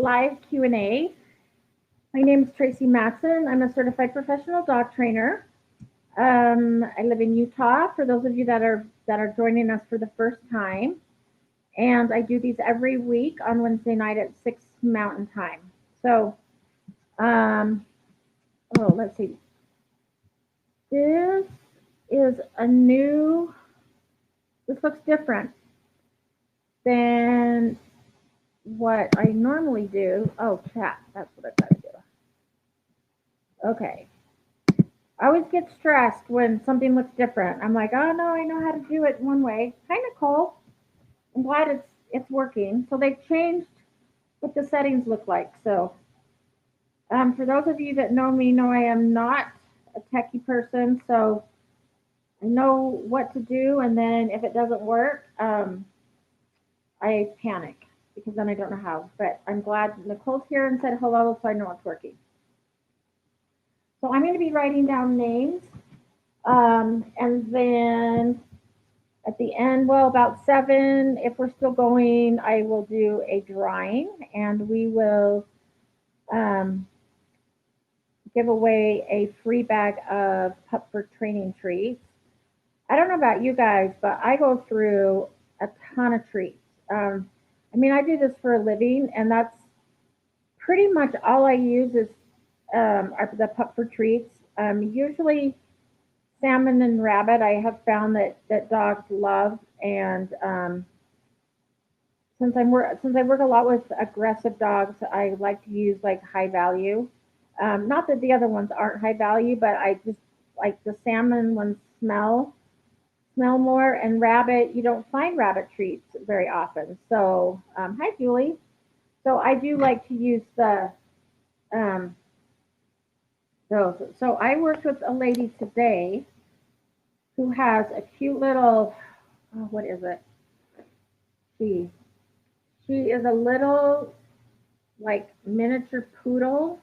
live Q&A. My name is Tracy Matson. I'm a certified professional dog trainer. I live in Utah. For those of you that are joining us for the first time, and I do these every week on Wednesday night at 6 Mountain Time. So, um, let's see. This is a new. This looks different than what I normally do. Oh, chat. That's what I gotta do. Okay. I always get stressed when something looks different. I'm like, oh no, I know how to do it one way. Kind of cool. I'm glad it's working. So they've changed what the settings look like. So for those of you that know me, know I am not a techie person. So I know what to do, and then if it doesn't work, I panic because then I don't know how. But I'm glad Nicole's here and said hello, so I know it's working. So I'm going to be writing down names, and then at the end, well, about 7, if we're still going, I will do a drawing, and we will um, give away a free bag of pup for training treats. I don't know about you guys, but I go through a ton of treats. I mean, I do this for a living, and that's pretty much all I use is are the pup for treats. Usually salmon and rabbit. I have found that dogs love, and since I work a lot with aggressive dogs, I like to use like high value. Not that the other ones aren't high value, but I just like the salmon ones smell more, and rabbit, you don't find rabbit treats very often. So hi Julie. So I do like to use the um, those. So I worked with a lady today who has a cute little, oh, what is it? She she is a little like miniature poodle,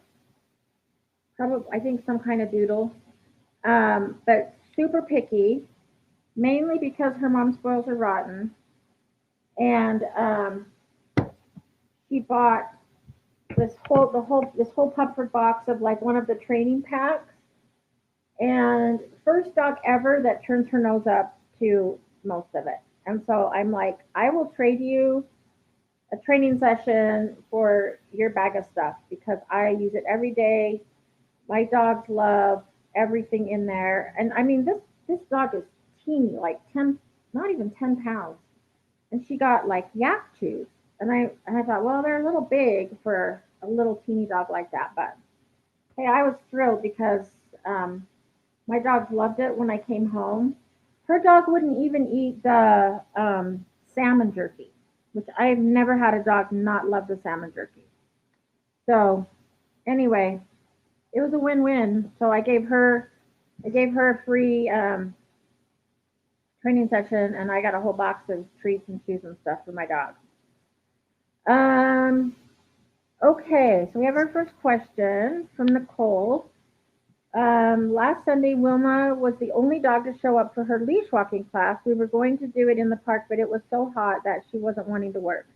probably I think some kind of doodle, but super picky, mainly because her mom spoils her rotten, and she bought this whole pupper box of like one of the training packs, and first dog ever that turns her nose up to most of it. And so I'm like, I will trade you a training session for your bag of stuff because I use it every day. My dogs love everything in there. And I mean, this dog is teeny, like 10, not even 10 pounds. And she got like yak chews. And I thought, well, they're a little big for a little teeny dog like that. But hey, I was thrilled because my dogs loved it when I came home. Her dog wouldn't even eat the salmon jerky, which I've never had a dog not love the salmon jerky. So anyway, it was a win-win. So I gave her a free training session, and I got a whole box of treats and shoes and stuff for my dog. Um, okay, so we have our first question from Nicole. Last Sunday, Wilma was the only dog to show up for her leash walking class. We were going to do it in the park, but it was so hot that she wasn't wanting to work.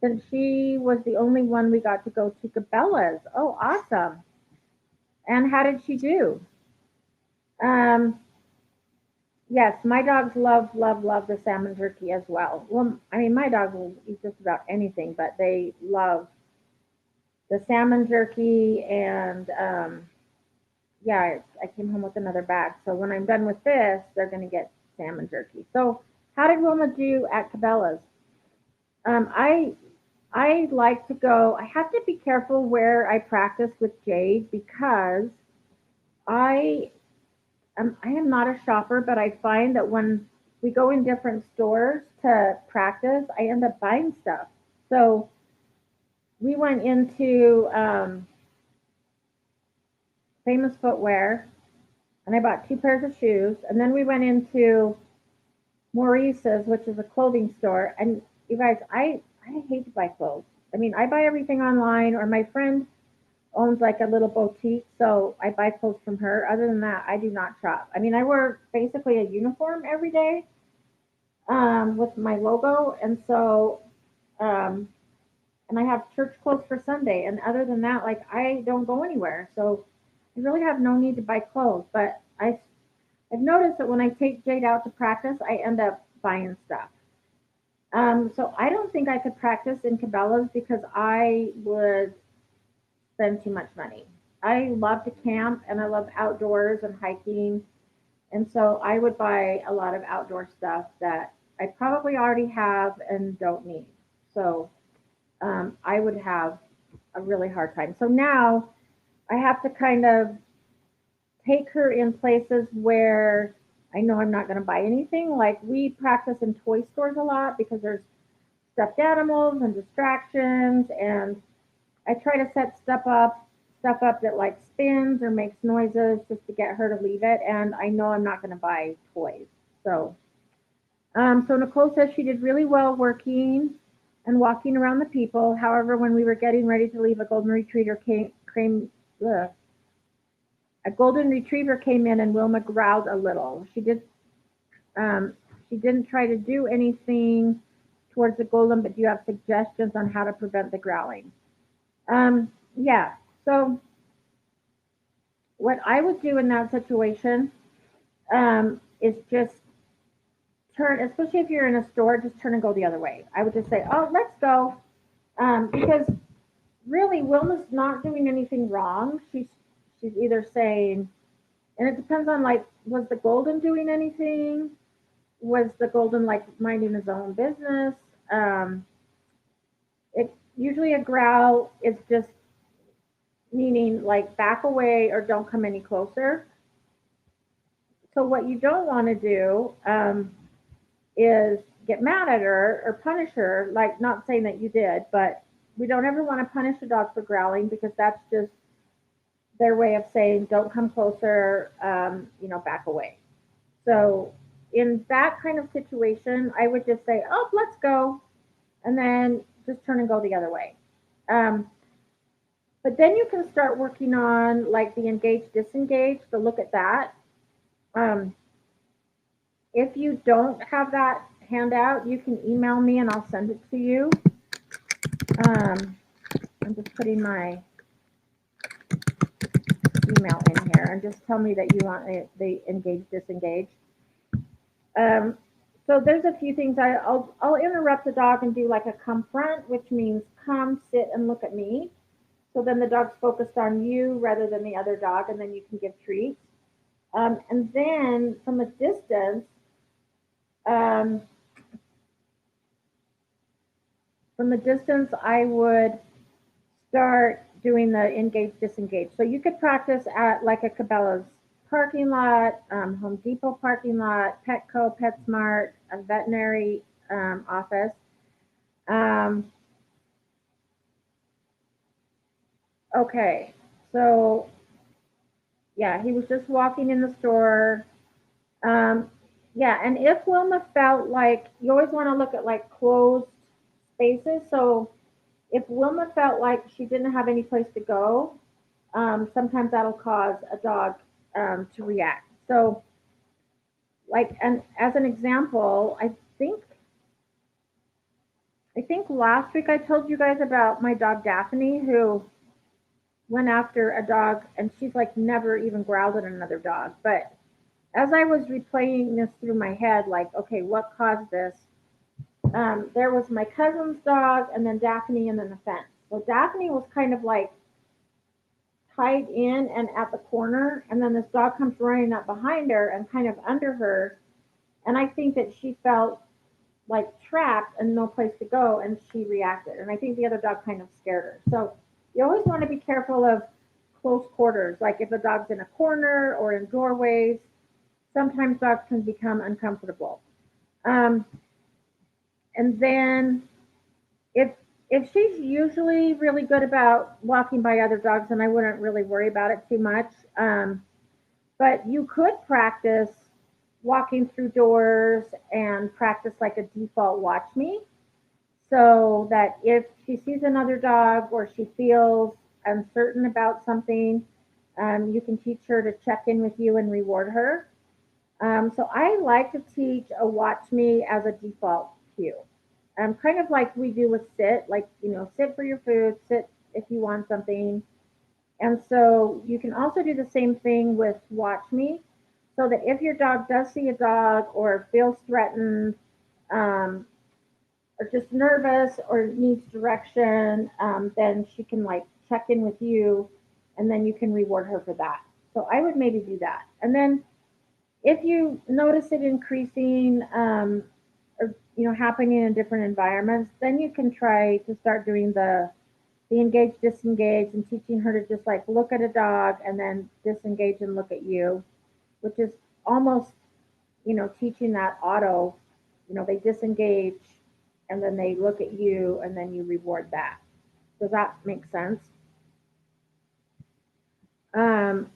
Since she was the only one, we got to go to Cabela's. Oh, awesome. And how did she do? Um, yes, my dogs love the salmon jerky as well. Well, I mean, my dogs will eat just about anything, but they love the salmon jerky. And yeah, I came home with another bag. So when I'm done with this, they're going to get salmon jerky. So how did Wilma do at Cabela's? Um, I I like to go. I have to be careful where I practice with Jade because I I am not a shopper, but I find that when we go in different stores to practice, I end up buying stuff. So we went into Famous Footwear, and I bought 2 pairs of shoes, and then we went into Maurice's, which is a clothing store. And you guys, I hate to buy clothes. I mean, I buy everything online, or my friend owns like a little boutique, so I buy clothes from her. Other than that, I do not shop. I mean, I wear basically a uniform every day with my logo, and so um, and I have church clothes for Sunday. And other than that, like I don't go anywhere, so I really have no need to buy clothes. But I've noticed that when I take Jade out to practice, I end up buying stuff. So I don't think I could practice in Cabela's because I would spend too much money. I love to camp and I love outdoors and hiking, and so I would buy a lot of outdoor stuff that I probably already have and don't need. So I would have a really hard time. So now I have to kind of take her in places where I know I'm not going to buy anything. Like we practice in toy stores a lot because there's stuffed animals and distractions, and I try to set stuff up that like spins or makes noises just to get her to leave it. And I know I'm not going to buy toys. So, so Nicole says she did really well working and walking around the people. However, when we were getting ready to leave, ugh, a golden retriever came in, and Wilma growled a little. Um, she didn't try to do anything towards the golden, but do you have suggestions on how to prevent the growling? Yeah. So what I would do in that situation is just turn, especially if you're in a store, just turn and go the other way. I would just say, "Oh, let's go," because really, Wilma's not doing anything wrong. She's either saying, and it depends on like, was the golden doing anything? Was the golden like minding his own business? It usually a growl is just meaning like back away or don't come any closer. So what you don't want to do is get mad at her or punish her. Like not saying that you did, but we don't ever want to punish a dog for growling because that's just their way of saying don't come closer, back away. So in that kind of situation, I would just say, oh, let's go, and then just turn and go the other way. Um, but then you can start working on like the engage, disengage, the look at that. Um, if you don't have that handout, you can email me and I'll send it to you. Um, I'm just putting my email in here and just tell me that you want the engage, disengage. Um, so there's a few things I'll interrupt the dog and do like a come front, which means come, sit, and look at me. So then the dog's focused on you rather than the other dog, and then you can give treats. And then um, from a distance, I would start doing the engage, disengage. So you could practice at like a Cabela's parking lot, Home Depot parking lot, Petco, PetSmart, a veterinary office. Um, okay, so yeah, he was just walking in the store. Um, yeah, and if Wilma felt like you always want to look at like closed spaces. So if Wilma felt like she didn't have any place to go, sometimes that'll cause a dog to react. So, like, and as an example, I think last week I told you guys about my dog Daphne who went after a dog, and she's like never even growled at another dog. But as I was replaying this through my head, like, okay, what caused this? There was my cousin's dog, and then Daphne, and then the fence. So Daphne was kind of like tied in and at the corner, and then this dog comes running up behind her and kind of under her, and I think that she felt like trapped and no place to go, and she reacted, and I think the other dog kind of scared her. So you always want to be careful of close quarters, like if a dog's in a corner or in doorways. Sometimes dogs can become uncomfortable. Um, and then if if she's usually really good about walking by other dogs, then I wouldn't really worry about it too much. But you could practice walking through doors and practice like a default watch me, so that if she sees another dog or she feels uncertain about something, you can teach her to check in with you and reward her. So I like to teach a watch me as a default cue. kind of like we do with sit, like, sit for your food, sit if you want something. And so you can also do the same thing with watch me, so that if your dog does see a dog or feels threatened, um, or just nervous or needs direction, then she can like check in with you, and then you can reward her for that. So I would maybe do that. And then if you notice it increasing, or happening in different environments, then you can try to start doing the engage disengage, and teaching her to just like look at a dog and then disengage and look at you, which is almost teaching that auto. They disengage and then they look at you and then you reward that. Does that make sense? um,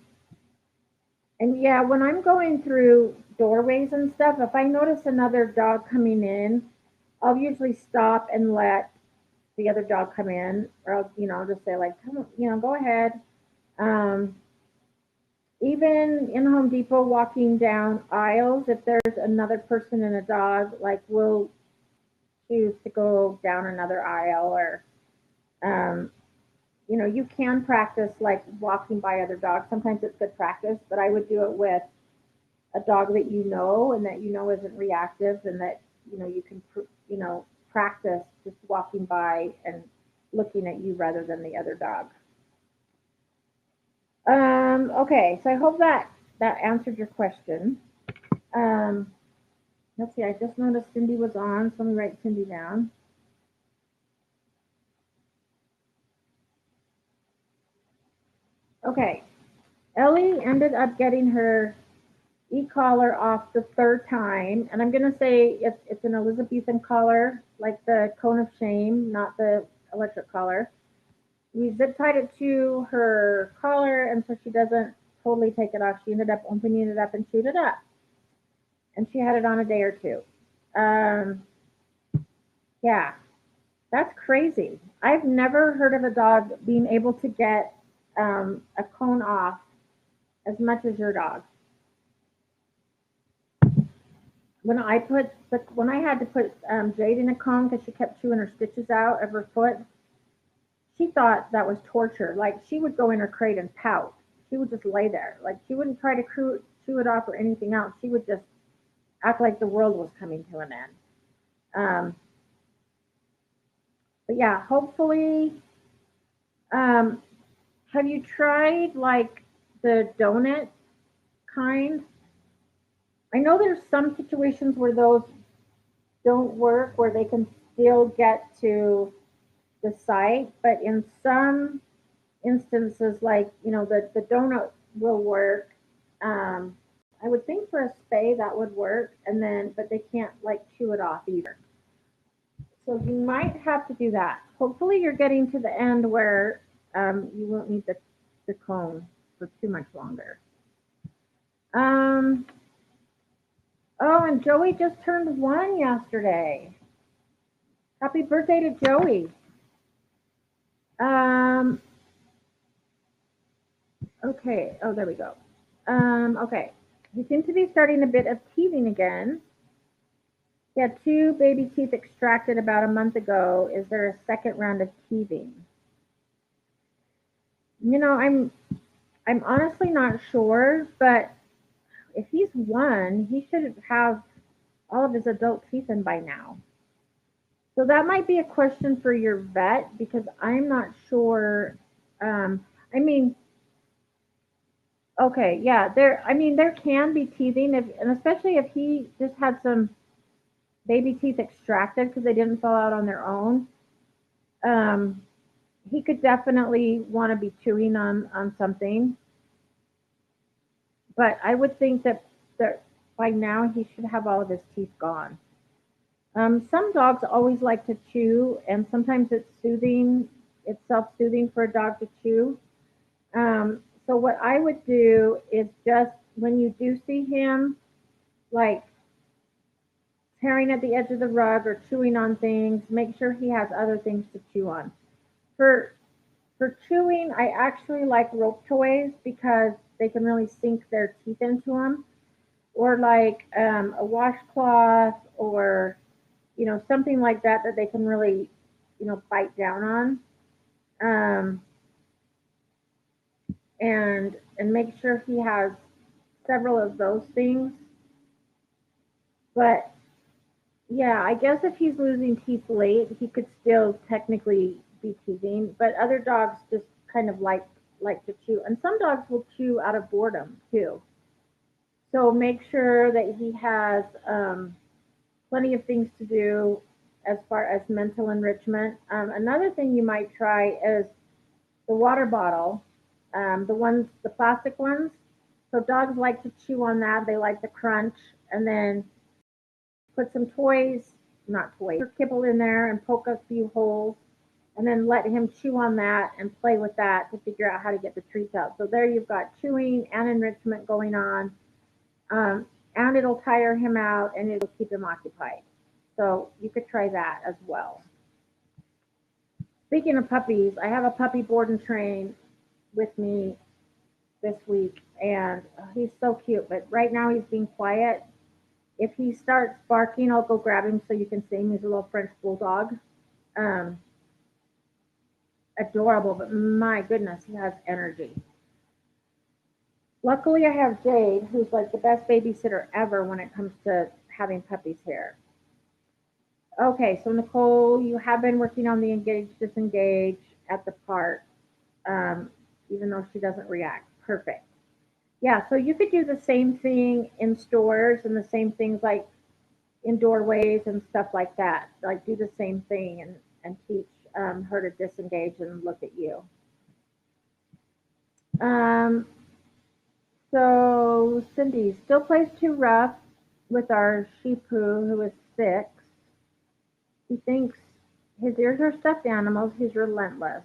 and yeah, when I'm going through doorways and stuff, if I notice another dog coming in, I'll usually stop and let the other dog come in, or I'll just say like, come on, go ahead. um, Even in Home Depot, walking down aisles, if there's another person and a dog, like we'll choose to go down another aisle, or um, you can practice like walking by other dogs. Sometimes it's good practice, but I would do it with a dog that and that isn't reactive, and that you can practice just walking by and looking at you rather than the other dog. Okay, so I hope that answered your question. Um, let's see. I just noticed Cindy was on, so let me write Cindy down. Okay, Ellie ended up getting her e-collar off the third time, and I'm gonna say it's an Elizabethan collar, like the cone of shame, not the electric collar. We zip tied it to her collar, and so she doesn't totally take it off. She ended up opening it up and chewed it up, and she had it on a day or two. Um, yeah, that's crazy. I've never heard of a dog being able to get a cone off as much as your dog. When I had to put Jade in a cone because she kept chewing her stitches out of her foot, she thought that was torture. Like she would go in her crate and pout. She would just lay there. Like she wouldn't try to chew it off or anything else. She would just act like the world was coming to an end. Um, but yeah, hopefully. Um, have you tried like the donut kind? I know there's some situations where those don't work, where they can still get to the site, but in some instances, like the donut will work. Um, I would think for a spay that would work, and then but they can't like chew it off either. So you might have to do that. Hopefully, you're getting to the end where you won't need the cone for too much longer. Um, oh, and Joey just turned 1 yesterday. Happy birthday to Joey. Um, okay. Oh, there we go. Okay. He seems to be starting a bit of teething again. He had 2 baby teeth extracted about a month ago. Is there a second round of teething? I'm honestly not sure, but if he's 1, he should have all of his adult teeth in by now. So that might be a question for your vet, because I'm not sure. I mean, okay, yeah, there can be teething, and especially if he just had some baby teeth extracted because they didn't fall out on their own. Um, he could definitely want to be chewing on something, but I would think that by now he should have all of his teeth gone. Some dogs always like to chew, and sometimes it's soothing. It's self-soothing for a dog to chew. So what I would do is, just when you do see him, like tearing at the edge of the rug or chewing on things, make sure he has other things to chew on. For for chewing, I actually like rope toys because they can really sink their teeth into them, or like a washcloth, or something like that that they can really, bite down on. Um, and make sure he has several of those things. But yeah, I guess if he's losing teeth late, he could still technically be teething. But other dogs just kind of like to chew, and some dogs will chew out of boredom too. So make sure that he has plenty of things to do as far as mental enrichment. Another thing you might try is the water bottle, the plastic ones. So dogs like to chew on that. They like the crunch, and then put some toys, not toys, or kibble in there and poke a few holes, and then let him chew on that and play with that to figure out how to get the treats out. So there you've got chewing and enrichment going on, and it'll tire him out and it'll keep him occupied. So you could try that as well. Speaking of puppies, I have a puppy board and train with me this week, and he's so cute. But right now he's being quiet. If he starts barking, I'll go grab him so you can see him. He's a little French bulldog. Um, Adorable, but my goodness, he has energy. Luckily, I have Jade, who's like the best babysitter ever when it comes to having puppies here. Okay, so Nicole, you have been working on the engage disengage at the park, um, even though she doesn't react. Perfect. Yeah, so you could do the same thing in stores and the same things like in doorways and stuff like that. Like do the same thing and teach her to disengage and look at you. Um, so Cindy still plays too rough with our Shih-Poo who is 6. He thinks his ears are stuffed animals. He's relentless.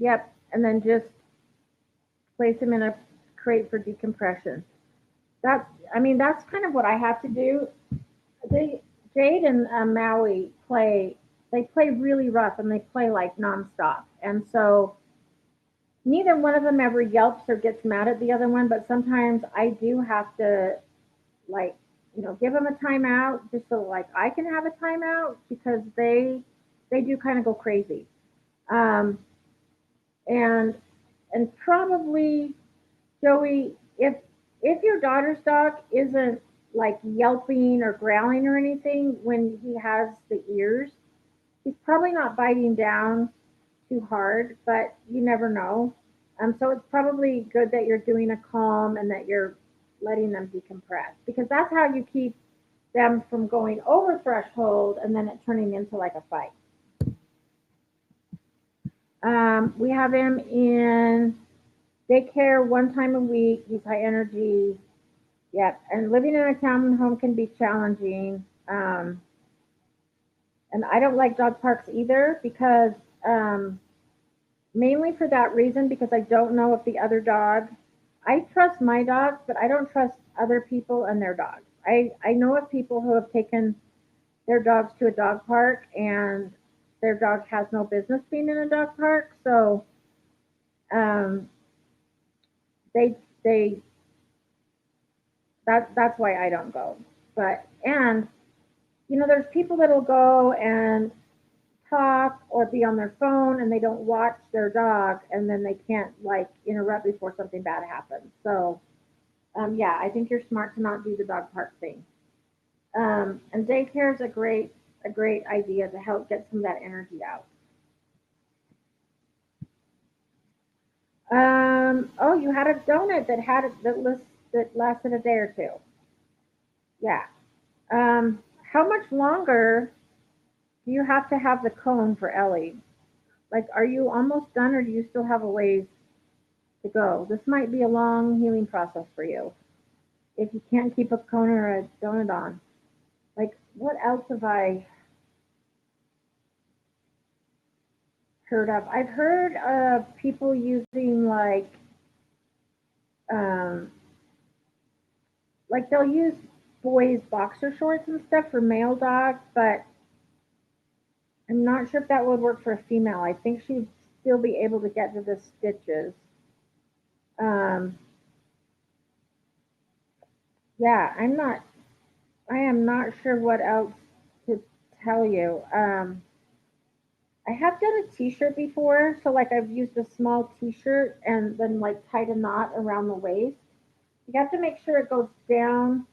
Yep, and then just place him in a crate for decompression. That's kind of what I have to do. They Jade and Maui play. They play really rough and they play like nonstop. And so neither one of them ever yelps or gets mad at the other one. But sometimes I do have to like give them a timeout just so like I can have a timeout because they do kind of go crazy. Um, and and probably Joey, if your daughter's dog isn't like yelping or growling or anything when he has the ears, he's probably not biting down too hard, but you never know. So it's probably good that you're doing a calm and that you're letting them decompress because that's how you keep them from going over threshold and then it turning into like a fight. We have him in daycare 1 time a week. He's high energy. Yep. And living in a townhome can be challenging. And I don't like dog parks either because mainly for that reason because I don't know if the other dog. I trust my dogs, but I don't trust other people and their dogs. I know of people who have taken their dogs to a dog park and their dog has no business being in a dog park. So um, they that's why I don't go. But and there's people that'll go and talk or be on their phone and they don't watch their dog and then they can't like interrupt before something bad happens. So yeah, I think you're smart to not do the dog park thing. And daycare is a great idea to help get some of that energy out. Oh, you had a donut that had it that lasted a day or two. Yeah. How much longer do you have to have the cone for Ellie? Like, are you almost done, or do you still have a ways to go? This might be a long healing process for you if you can't keep a cone or a donut on. Like, what else have I heard of? I've heard of people using um, like they'll use boys' boxer shorts and stuff for male dogs, but I'm not sure if that would work for a female. I think she'd still be able to get to the stitches. Um, yeah, I'm not. I am not sure what else to tell you. I have done a t-shirt before, so like I've used a small t-shirt and then like tied a knot around the waist. You have to make sure it goes down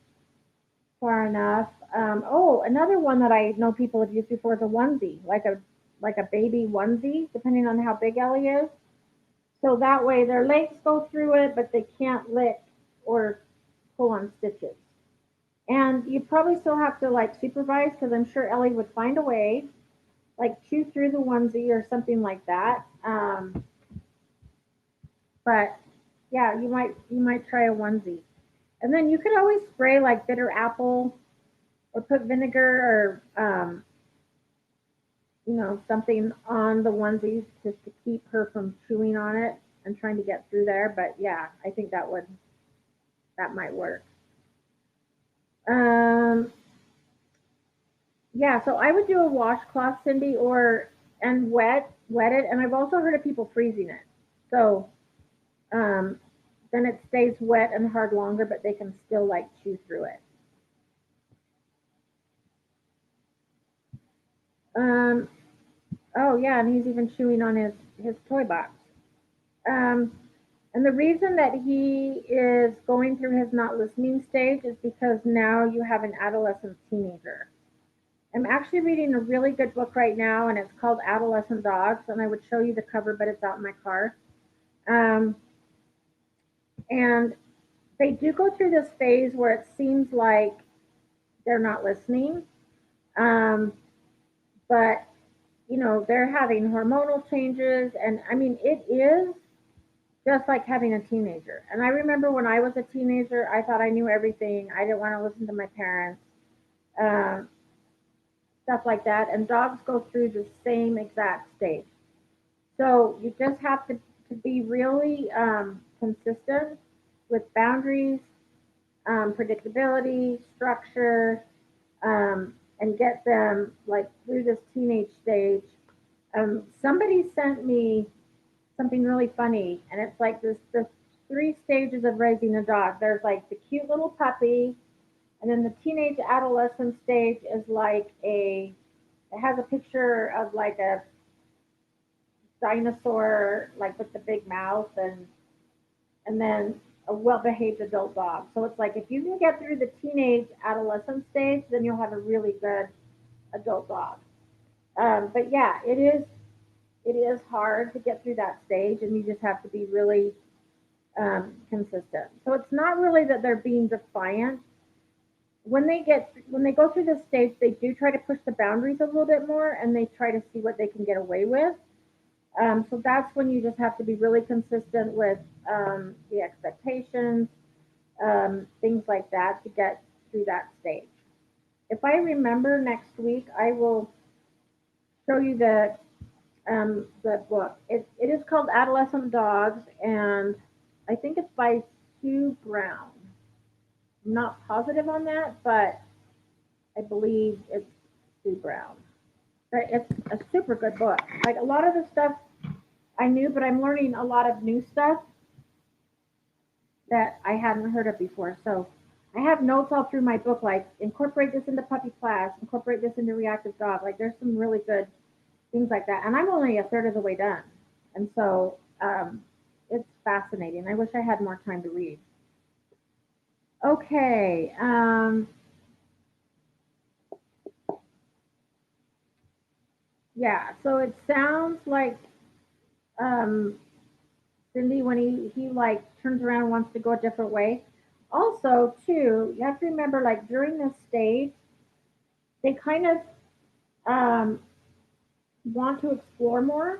far enough. Oh, another one that I know people have used before is a onesie, like a baby onesie, depending on how big Ellie is. So that way their legs go through it, but they can't lick or pull on stitches. And you probably still have to like supervise because I'm sure Ellie would find a way, like chew through the onesie or something like that. But yeah, you might try a onesie, and then you could always spray like bitter apple or put vinegar or something on the onesies just to keep her from chewing on it and trying to get through there. But yeah, I think that might work. Um, yeah, so I would do a washcloth, Cindy, or and wet it, and I've also heard of people freezing it. So um, then it stays wet and hard longer, but they can still like chew through it. Um, oh yeah, and he's even chewing on his toy box. Um, and the reason that he is going through his not listening stage is because now you have an adolescent teenager. I'm actually reading a really good book right now, and it's called Adolescent Dogs. And I would show you the cover, but it's out in my car. Um, and they do go through this phase where it seems like they're not listening, um, but they're having hormonal changes, and I mean, it is just like having a teenager. And I remember when I was a teenager, I thought I knew everything. I didn't want to listen to my parents, um, stuff like that. And dogs go through the same exact stage. So you just have to be really consistent with boundaries, predictability, structure, and get them like through this teenage stage. Somebody sent me something really funny, and it's like this the three stages of raising a dog. There's like the cute little puppy, and then the teenage adolescent stage is like it has a picture of like a dinosaur, like with the big mouth, and then a well-behaved adult dog. So it's like if you can get through the teenage adolescent stage, then you'll have a really good adult dog. But yeah, it is hard to get through that stage, and you just have to be really consistent. So it's not really that they're being defiant. When they go through this stage, they do try to push the boundaries a little bit more, and they try to see what they can get away with. So that's when you just have to be really consistent with the expectations, things like that, to get through that stage. If I remember next week, I will show you the book. It is called Adolescent Dogs, and I think it's by Sue Brown. I'm not positive on that, but I believe it's Sue Brown. But it's a super good book. Like a lot of the stuff I knew, but I'm learning a lot of new stuff that I hadn't heard of before. So I have notes all through my book, like incorporate this into puppy class, incorporate this into reactive dog. Like there's some really good things like that. And I'm only a third of the way done. And so it's fascinating. I wish I had more time to read. Okay. Yeah, so it sounds like um, Cindy, when he like turns around and wants to go a different way. Also, too, you have to remember, like during this stage, they kind of um, want to explore more.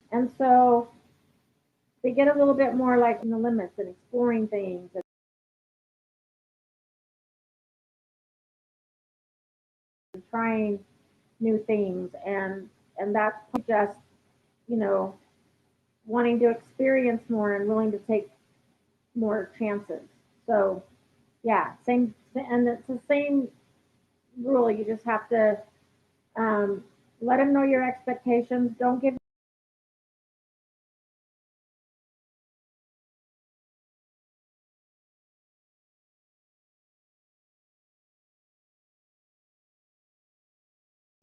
And so they get a little bit more like in the limits and exploring things and trying new things. And that's just, you know, wanting to experience more and willing to take more chances. So yeah, same, and it's the same rule. You just have to Um, let them know your expectations. Don't give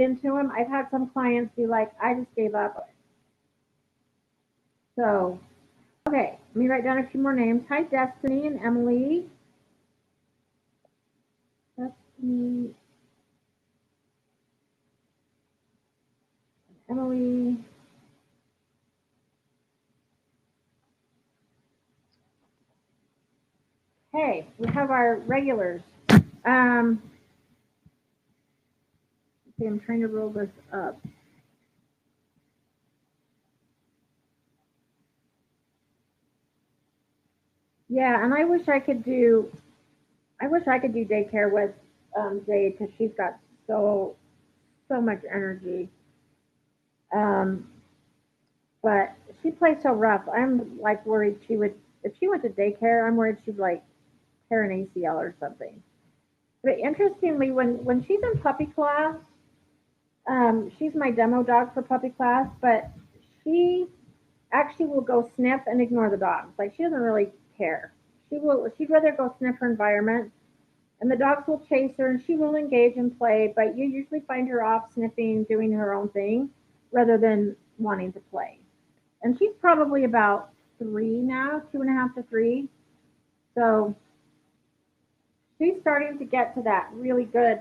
into them. I've had some clients be like, I just gave up. So, okay, let me write down a few more names. Hi, Destiny and Emily. Destiny, Emily. Hey, we have our regulars. Um, okay, I'm trying to roll this up. Yeah, and I wish I could do daycare with Jade because she's got so much energy. Um, but she plays so rough. I'm like worried she would if she went to daycare. I'm worried she'd like tear an ACL or something. But interestingly, when she's in puppy class, she's my demo dog for puppy class, but she actually will go sniff and ignore the dogs. Like she doesn't really care. She'd rather go sniff her environment, and the dogs will chase her and she will engage and play, but you usually find her off sniffing, doing her own thing rather than wanting to play. And she's probably about 3 now, 2.5 to 3. So she's starting to get to that really good,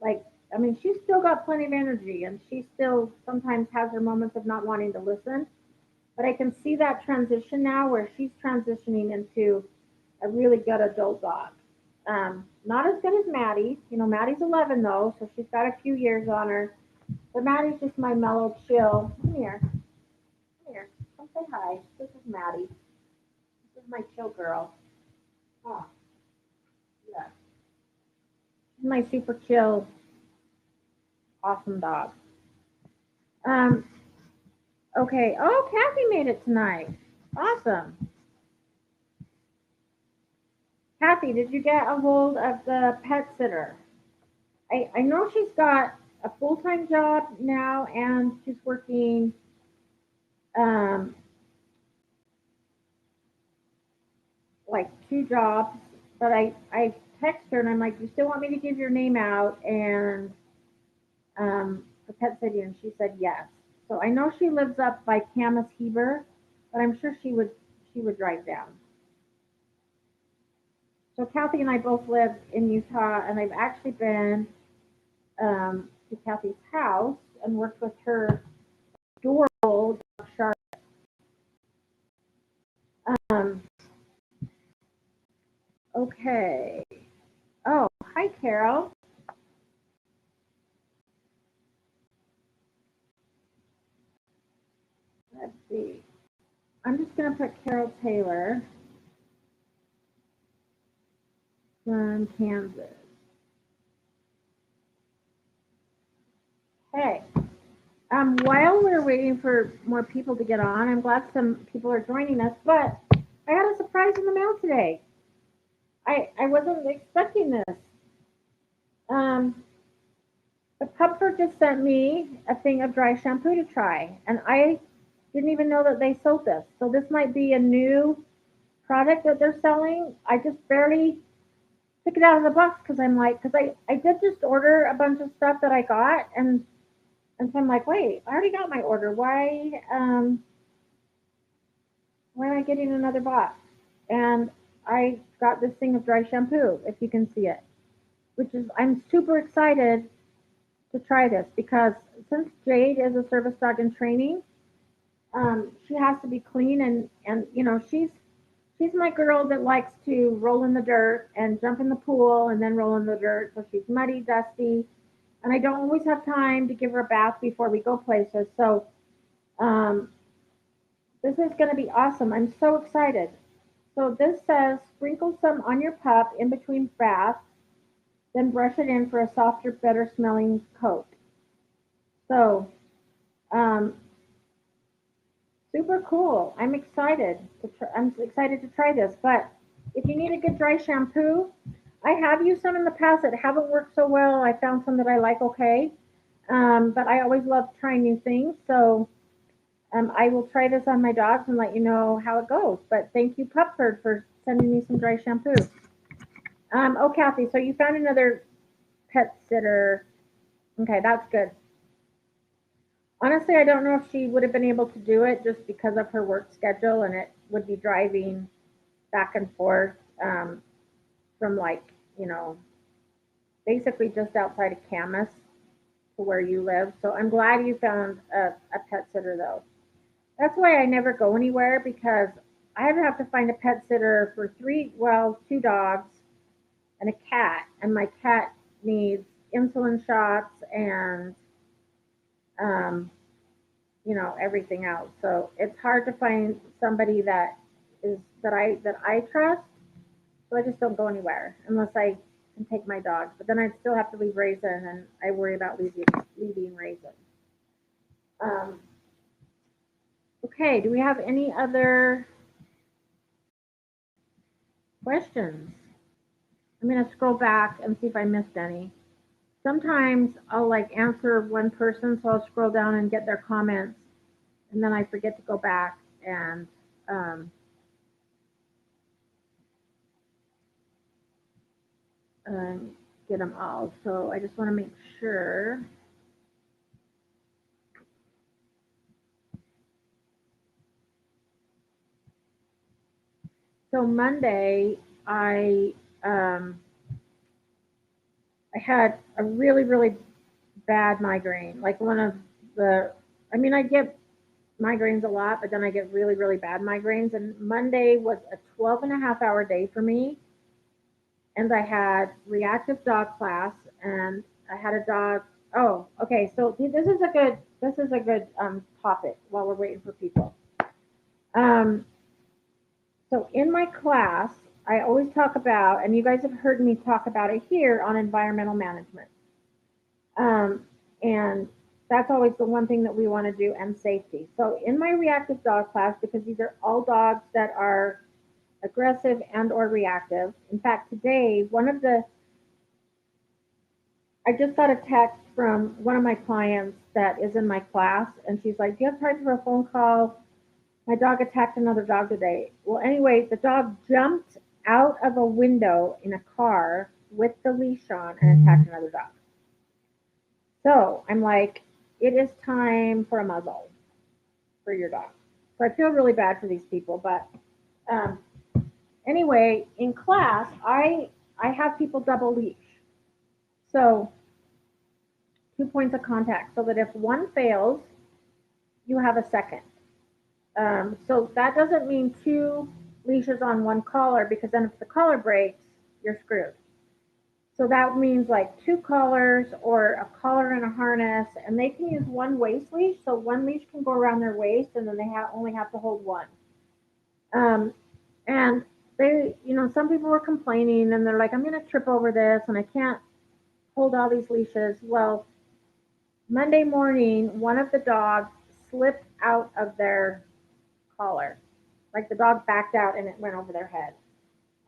like, I mean, she's still got plenty of energy and she still sometimes has her moments of not wanting to listen. But I can see that transition now where she's transitioning into a really good adult dog. Not as good as Maddie. You know, Maddie's 11 though, so she's got a few years on her. But Maddie's just my mellow chill. Come here, come here, come say hi. This is Maddie. This is my chill girl. Oh, yeah. She's my super chill, awesome dog. Um, okay. Oh, Kathy made it tonight. Awesome. Kathy, did you get a hold of the pet sitter? I know she's got a full time job now and she's working um, like 2 jobs, but I text her and I'm like, you still want me to give your name out and the pet city, and she said yes. So I know she lives up by Camas Heber, but I'm sure she would drive down. So Kathy and I both live in Utah, and I've actually been to Kathy's house and worked with her adorable dog Shark. Um, okay. Oh, hi Carol. Let's see. I'm just gonna put Carol Taylor from Kansas. Hey, while we're waiting for more people to get on, I'm glad some people are joining us, but I got a surprise in the mail today. I wasn't expecting this. Um, the Comfort just sent me a thing of dry shampoo to try, and I didn't even know that they sold this. So this might be a new product that they're selling. I just barely took it out of the box because I did just order a bunch of stuff that I got, and so I'm like, wait, I already got my order. Why am I getting another box? And I got this thing of dry shampoo, if you can see it, which is, I'm super excited to try this because since Jade is a service dog in training, she has to be clean and she's my girl that likes to roll in the dirt and jump in the pool and then roll in the dirt. So she's muddy, dusty, and I don't always have time to give her a bath before we go places. So um, this is going to be awesome. I'm so excited. So this says sprinkle some on your pup in between baths, then brush it in for a softer, better smelling coat. So um, super cool. I'm excited to try this. But if you need a good dry shampoo, I have used some in the past that haven't worked so well. I found some that I like okay. But I always love trying new things. So I will try this on my dogs and let you know how it goes. But thank you, Pupford, for sending me some dry shampoo. Oh, Kathy, so you found another pet sitter. Okay, that's good. Honestly, I don't know if she would have been able to do it just because of her work schedule, and it would be driving back and forth from like, you know, basically just outside of Camas to where you live. So I'm glad you found a pet sitter though. That's why I never go anywhere because I have to find a pet sitter for two dogs and a cat, and my cat needs insulin shots and um, everything else. So it's hard to find somebody that I trust. So I just don't go anywhere unless I can take my dogs. But then I'd still have to leave Raisin, and I worry about leaving Raisin. Um, okay, do we have any other questions? I'm gonna scroll back and see if I missed any. Sometimes I'll like answer one person, so I'll scroll down and get their comments, and then I forget to go back and um, get them all. So I just want to make sure. So Monday, I um, I had a really really bad migraine. Like one of the, I mean, I get migraines a lot, but then I get really really bad migraines. And Monday was a 12.5 hour day for me, and I had reactive dog class, and I had a dog. Oh, okay. So this is a good topic while we're waiting for people. Um, So in my class, I always talk about, and you guys have heard me talk about it here on environmental management. Um, and that's always the one thing that we want to do, and safety. So in my reactive dog class, because these are all dogs that are aggressive and or reactive. In fact, today, I just got a text from one of my clients that is in my class, and she's like, "Do you have time for a phone call? My dog attacked another dog today." Well, anyway, the dog jumped out of a window in a car with the leash on and attacked another dog. So I'm like, it is time for a muzzle for your dog. So I feel really bad for these people, but um, anyway, in class, I have people double leash. So 2 points of contact, so that if one fails, you have a second. So that doesn't mean two leashes on one collar, because then if the collar breaks, you're screwed. So that means like two collars or a collar and a harness, and they can use one waist leash. So one leash can go around their waist, and then only have to hold one. Um, and some people were complaining, and they're like, "I'm going to trip over this, and I can't hold all these leashes." Well, Monday morning, one of the dogs slipped out of their collar. Like the dog backed out and it went over their head.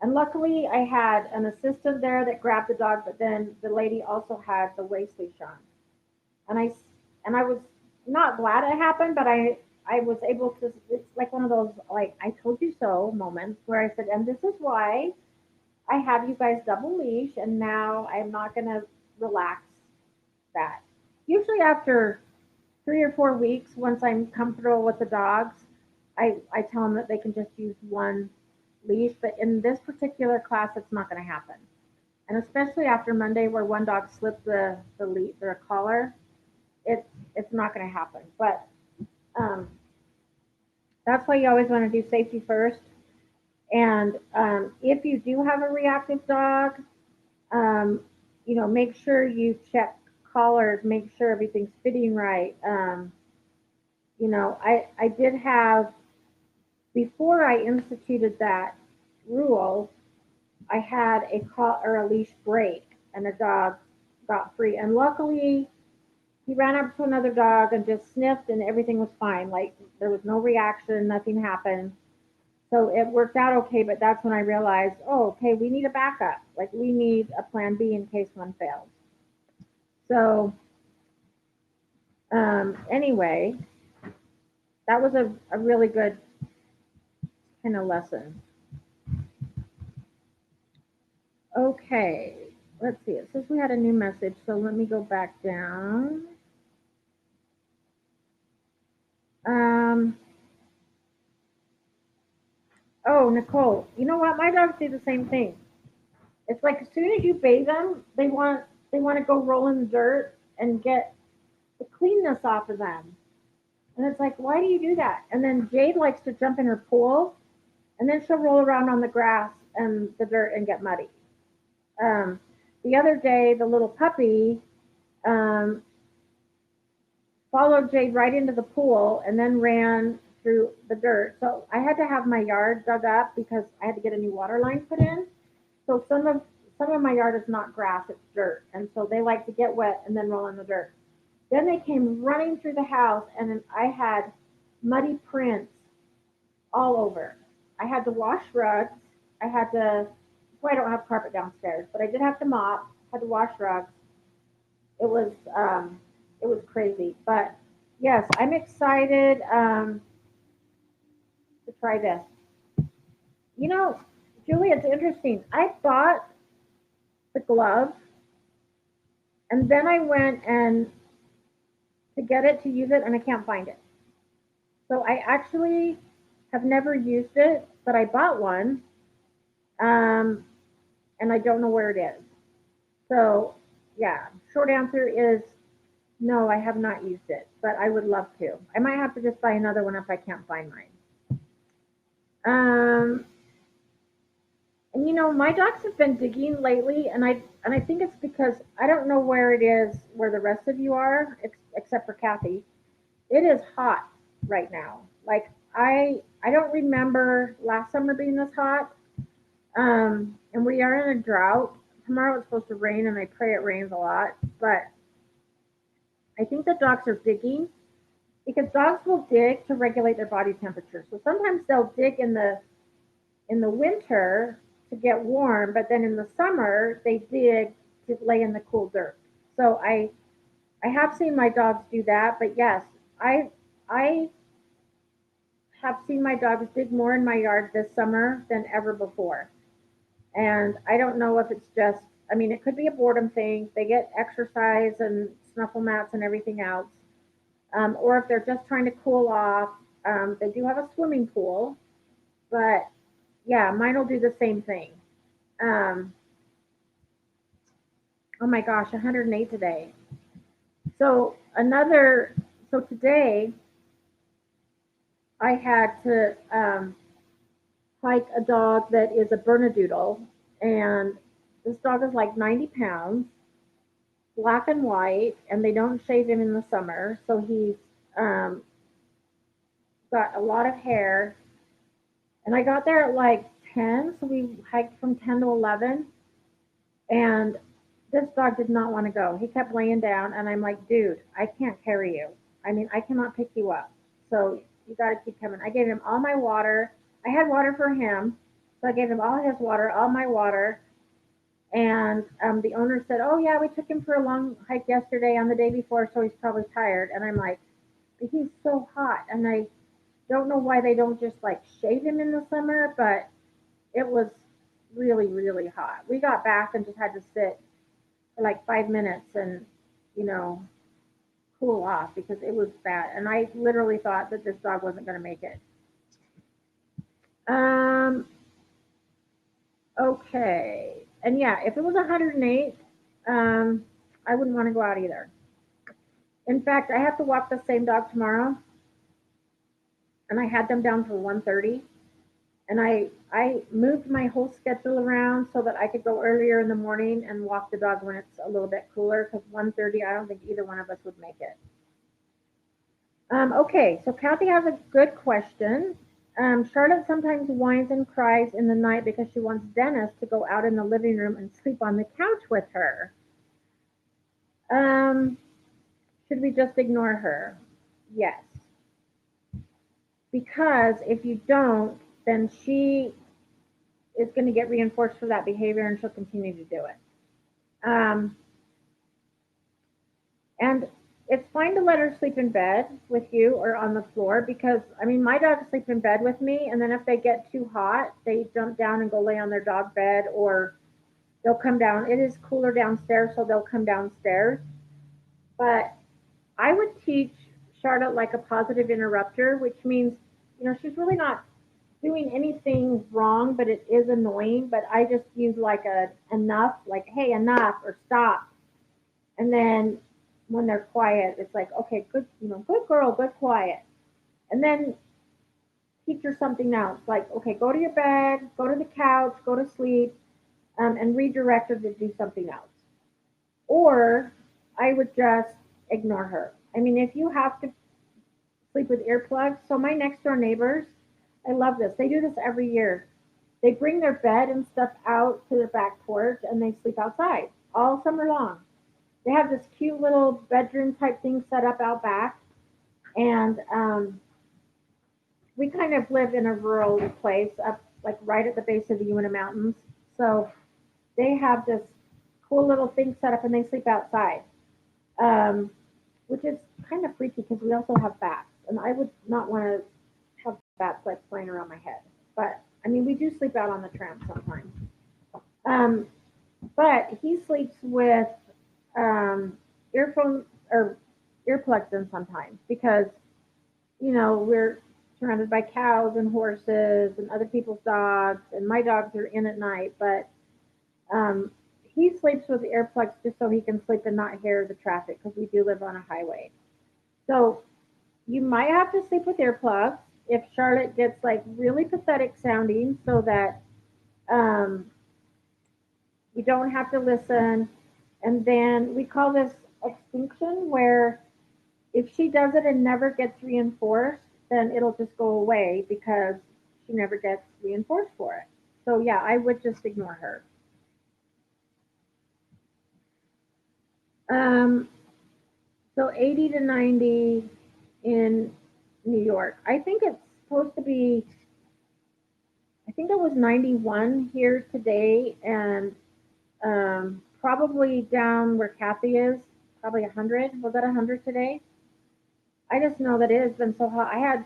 And luckily, I had an assistant there that grabbed the dog, but then the lady also had the waist leash on. And I was not glad it happened, but I was able to. It's like one of those like "I told you so" moments where I said, "And this is why I have you guys double leash, and now I'm not gonna relax that." Usually after 3 or 4 weeks, once I'm comfortable with the dogs, I tell them that they can just use one leash. But in this particular class, it's not going to happen. And especially after Monday, where one dog slipped their collar, it's not going to happen. But um, that's why you always want to do safety first. And if you do have a reactive dog, um, make sure you check collars, make sure everything's fitting right. I did have, before I instituted that rule, I had a call or a leash break, and the dog got free. And luckily, he ran up to another dog and just sniffed, and everything was fine. Like there was no reaction, nothing happened. So it worked out okay. But that's when I realized, oh, okay, we need a backup. Like we need a plan B in case one fails. So Anyway, that was a really good kind of lesson. Okay, let's see. It says we had a new message, so let me go back down. Um, oh, Nicole, you know what? My dogs do the same thing. It's like as soon as you bathe them, they want to go roll in the dirt and get the cleanness off of them. And it's like, why do you do that? And then Jade likes to jump in her pool, and then she'll roll around on the grass and the dirt and get muddy. Um, the other day, the little puppy um, followed Jade right into the pool and then ran through the dirt. So I had to have my yard dug up because I had to get a new water line put in. So some of my yard is not grass, it's dirt. And so they like to get wet and then roll in the dirt. Then they came running through the house and I had muddy prints all over. I had to wash rugs. I had to well, I don't have carpet downstairs, but I did have to mop, had to wash rugs. It was um it was crazy. But yes, I'm excited to try this. You know, Julie, it's interesting. I bought the glove and then I went and to get it to use it and I can't find it. So I actually have never used it, but I bought one, um, and I don't know where it is. So yeah, short answer is no, I have not used it, but I would love to. I might have to just buy another one if I can't find mine. Um, and my dogs have been digging lately, and I think it's because I don't know where it is where the rest of you are, except for Kathy. It is hot right now. Like I don't remember last summer being this hot. And we are in a drought. Tomorrow it's supposed to rain, and I pray it rains a lot. But I think the dogs are digging because dogs will dig to regulate their body temperature. So sometimes they'll dig in the winter to get warm, but then in the summer they dig to lay in the cool dirt. So I have seen my dogs do that, but yes, I have seen my dogs dig more in my yard this summer than ever before. And I don't know if it's just, I mean, it could be a boredom thing. They get exercise and snuffle mats and everything else. Or if they're just trying to cool off. They do have a swimming pool, but yeah, mine will do the same thing. Um, oh my gosh, 108 today. So today I had to hike a dog that is a Bernedoodle, and this dog is like 90 pounds, black and white, and they don't shave him in the summer, so he's um, got a lot of hair. And I got there at like 10, so we hiked from 10 to 11, and this dog did not want to go. He kept laying down, and I'm like, dude, I can't carry you. I mean, I cannot pick you up. So you got to keep coming. I gave him all my water. I had water for him, so I gave him all his water, all my water. And the owner said, "Oh yeah, we took him for a long hike yesterday on the day before, so he's probably tired." And I'm like, "But he's so hot," and I don't know why they don't just like shave him in the summer, but it was really, really hot. We got back and just had to sit for like 5 minutes and, you know, cool off because it was bad. And I literally thought that this dog wasn't going to make it. Um, okay. And yeah, if it was 108, um, I wouldn't want to go out either. In fact, I have to walk the same dog tomorrow, and I had them down for 1:30. And I moved my whole schedule around so that I could go earlier in the morning and walk the dog when it's a little bit cooler. Because 1:30, I don't think either one of us would make it. Okay, so Kathy has a good question. Charlotte sometimes whines and cries in the night because she wants Dennis to go out in the living room and sleep on the couch with her. Um, should we just ignore her? Yes, because if you don't, then she is going to get reinforced for that behavior and she'll continue to do it. Um, and it's fine to let her sleep in bed with you or on the floor because I mean my dogs sleep in bed with me, and then if they get too hot, they jump down and go lay on their dog bed, or they'll come down. It is cooler downstairs, so they'll come downstairs. But I would teach Charlotte like a positive interrupter, which means she's really not doing anything wrong, but it is annoying. But I just use like a enough, like hey, enough or stop, and then when they're quiet, it's like, okay, good, good girl, good quiet. And then teach her something else, like, okay, go to your bed, go to the couch, go to sleep, and redirect her to do something else. Or I would just ignore her. I mean, if you have to sleep with earplugs, so my next door neighbors, I love this. They do this every year. They bring their bed and stuff out to their back porch and they sleep outside all summer long. They have this cute little bedroom type thing set up out back, and we kind of live in a rural place up like right at the base of the Uinta Mountains. So they have this cool little thing set up and they sleep outside, um, which is kind of freaky because we also have bats, and I would not want to have bats like flying around my head. But I mean, we do sleep out on the tramp sometimes. Um, but he sleeps with earphones or earplugs in sometimes because we're surrounded by cows and horses and other people's dogs, and my dogs are in at night, but um, he sleeps with earplugs just so he can sleep and not hear the traffic because we do live on a highway. So you might have to sleep with earplugs if Charlotte gets like really pathetic sounding so that um, you don't have to listen. And then we call this extinction, where if she does it and never gets reinforced, then it'll just go away because she never gets reinforced for it. So yeah, I would just ignore her. Um, so 80 to 90 in New York. I think it's supposed to be. I think it was 91 here today, and probably down where Kathy is, probably 100. Was that 100 today? I just know that it has been so hot. I had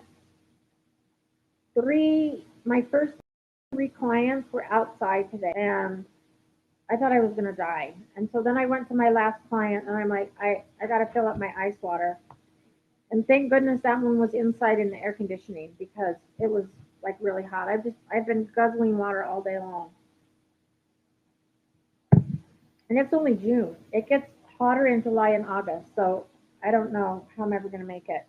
my first three clients were outside today, and I thought I was going to die. And so then I went to my last client, and I'm like, I got to fill up my ice water. And thank goodness that one was inside in the air conditioning because it was like really hot. I've been guzzling water all day long. And it's only June. It gets hotter in July and August, so I don't know how I'm ever going to make it.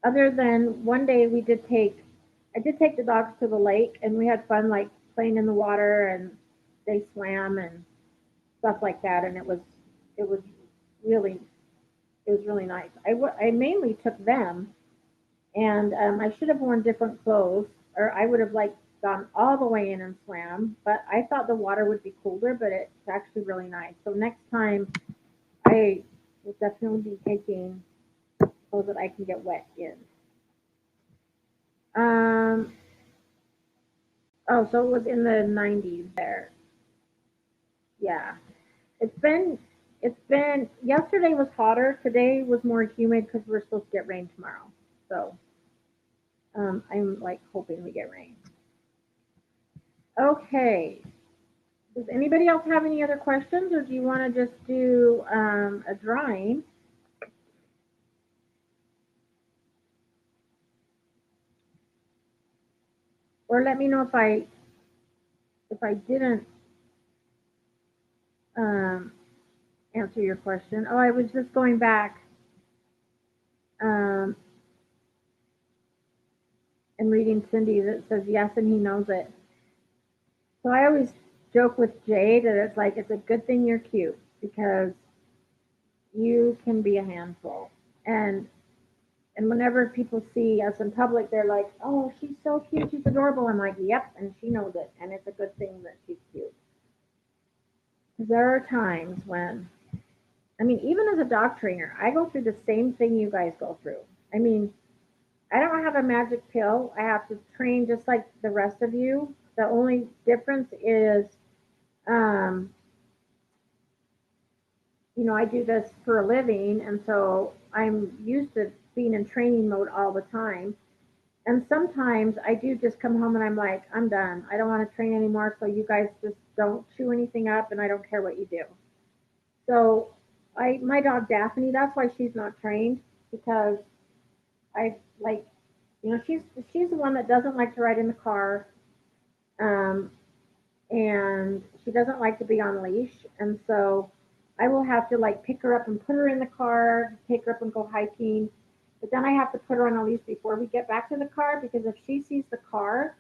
Other than one day I did take the dogs to the lake and we had fun like playing in the water, and they swam and stuff like that, and it was really nice. I mainly took them, and I should have worn different clothes, or I would have like gone all the way in and swam. But I thought the water would be colder, but it's actually really nice. So next time, I will definitely be taking so that I can get wet in. Um, oh, so it was in the 90s there. Yeah, it's been yesterday was hotter. Today was more humid because we're supposed to get rain tomorrow. So I'm like hoping we get rain. Okay. Does anybody else have any other questions, or do you want to just do a drawing? Or let me know if I didn't um, answer your question. Oh, I was just going back um, and reading Cindy that says yes, and he knows it. So I always joke with Jade that it's like it's a good thing you're cute because you can be a handful. And whenever people see us in public, they're like, "Oh, she's so cute, she's adorable." I'm like, "Yep," and she knows it, and it's a good thing that she's cute. Because there are times when, I mean, even as a dog trainer, I go through the same thing you guys go through. I mean, I don't have a magic pill. I have to train just like the rest of you. The only difference is um, you know, I do this for a living, and so I'm used to being in training mode all the time. And sometimes I do just come home and I'm like, I'm done. I don't want to train anymore. So you guys just don't chew anything up, and I don't care what you do. So my dog Daphne, that's why she's not trained, because I like, you know, she's the one that doesn't like to ride in the car, um, and she doesn't like to be on leash, and so I will have to like pick her up and put her in the car, take her up and go hiking. But then I have to put her on a leash before we get back to the car, because if she sees the car,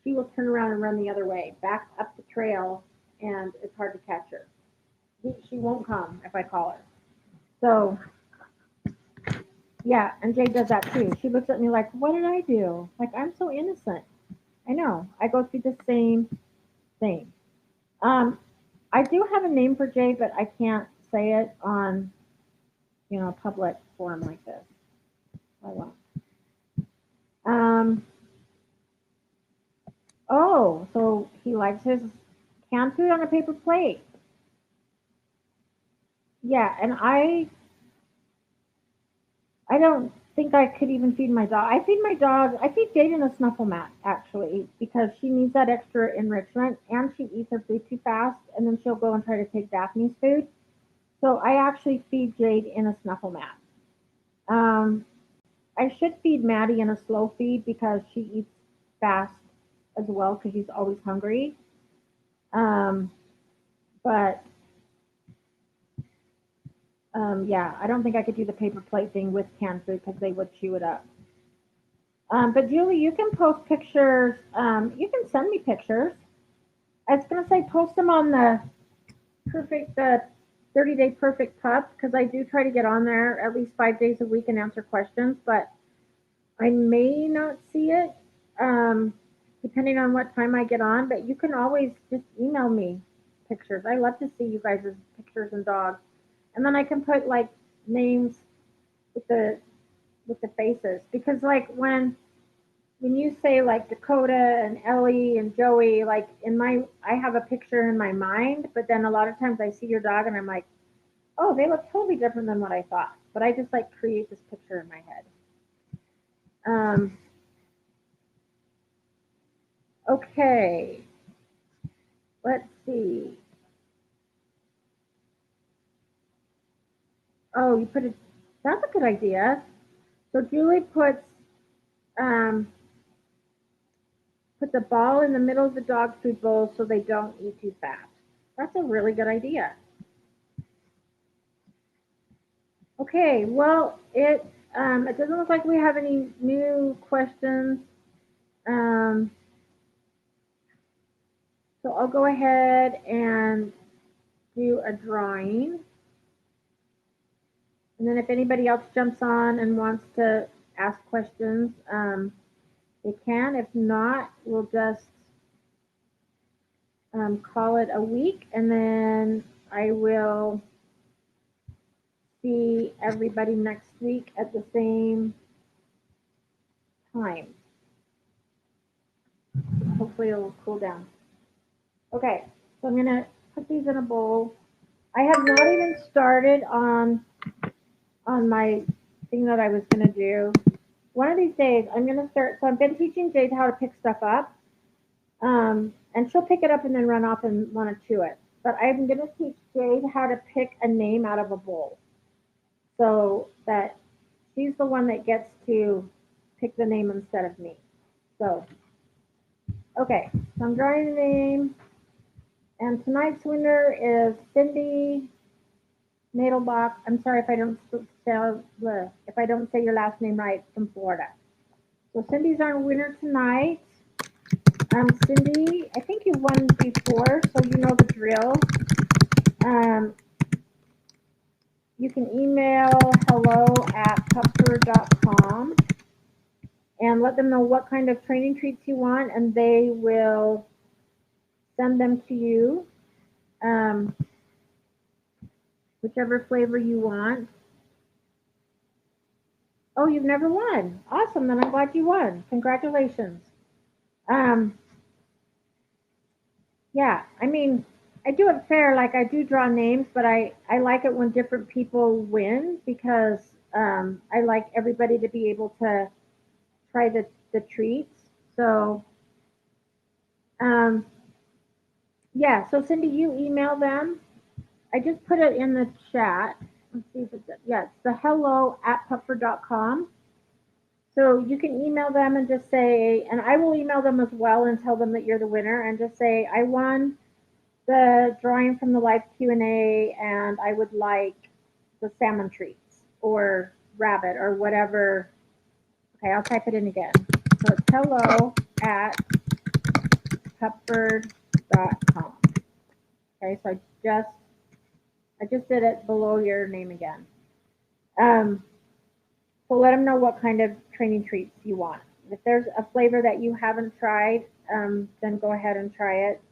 she will turn around and run the other way, back up the trail, and it's hard to catch her. She won't come if I call her. So yeah, and Jade does that too. She looks at me like, "What did I do? Like I'm so innocent." I know. I go through the same thing. Um, I do have a name for Jade, but I can't say it on, you know, a public forum like this. I won't. Um, oh, so he likes his canned food on a paper plate. Yeah, and I don't think I could even feed my dog. I feed my dog. I feed Jaden a snuffle mat actually, because she needs that extra enrichment, and she eats her food too fast, and then she'll go and try to take Daphne's food. So I actually feed Jade in a snuffle mat. Um, I should feed Maddie in a slow feed because she eats fast as well because she's always hungry. Um, but yeah, I don't think I could do the paper plate thing with canned food because they would chew it up. But Julie, you can post pictures. You can send me pictures. I was gonna say post them on the 30-day perfect pup, because I do try to get on there at least 5 days a week and answer questions, but I may not see it, um, depending on what time I get on. But you can always just email me pictures. I love to see you guys' pictures and dogs, and then I can put like names with the faces, because like when you say like Dakota and Ellie and Joey, like I have a picture in my mind, but then a lot of times I see your dog and I'm like, oh, they look totally different than what I thought. But I just like create this picture in my head. Um, okay, let's see. Oh, you put it. That's a good idea. So Julie puts um, put the ball in the middle of the dog food bowl so they don't eat too fast. That's a really good idea. Okay, well, it doesn't look like we have any new questions. Um, so I'll go ahead and do a drawing. And then if anybody else jumps on and wants to ask questions, they can. If not, we'll just call it a week, and then I will see everybody next week at the same time. Hopefully it'll cool down. Okay, so I'm gonna put these in a bowl. I have not even started on my thing that I was gonna do. One of these days I'm gonna start. So I've been teaching Jade how to pick stuff up, and she'll pick it up and then run off and want to chew it. But I'm gonna teach Jade how to pick a name out of a bowl, so that she's the one that gets to pick the name instead of me. So okay, so I'm drawing a name, and tonight's winner is Cindy Nadelbach. I'm sorry if I don't say your last name right, from Florida. So Cindy's our winner tonight. Cindy, I think you've won before, so you know the drill. Um, you can email hello@pupper.com and let them know what kind of training treats you want, and they will send them to you, um, whichever flavor you want. Oh, you've never won. Awesome. Then I'm glad you won. Congratulations. Um, yeah, I mean, I do it fair. Like I do draw names, but I like it when different people win because I like everybody to be able to try the treats. So um, yeah. So Cindy, you email them. I just put it in the chat. Let's see if it's yeah. It's the hello@pupford.com. So you can email them and just say, and I will email them as well and tell them that you're the winner, and just say I won the drawing from the live Q&A, and I would like the salmon treats or rabbit or whatever. Okay, I'll type it in again. So it's hello@pupford.com. Okay, so I just did it below your name again. Um, so let them know what kind of training treats you want. If there's a flavor that you haven't tried, then go ahead and try it.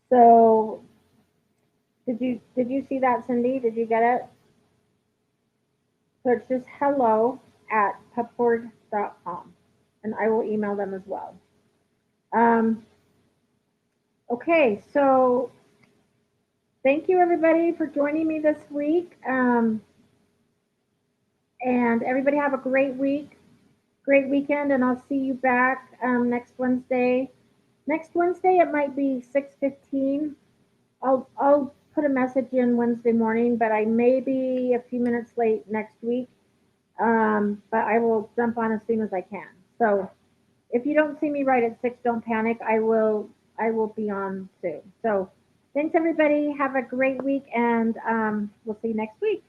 So did you see that, Cindy? Did you get it? So it's just hello@pupford.com, and I will email them as well. Um, okay, so thank you everybody for joining me this week. And everybody have a great week, great weekend, and I'll see you back next Wednesday. Next Wednesday it might be 6:15. I'll put a message in Wednesday morning, but I may be a few minutes late next week. But I will jump on as soon as I can. So if you don't see me right at 6, don't panic. I will be on soon. So thanks everybody. Have a great week, and we'll see you next week.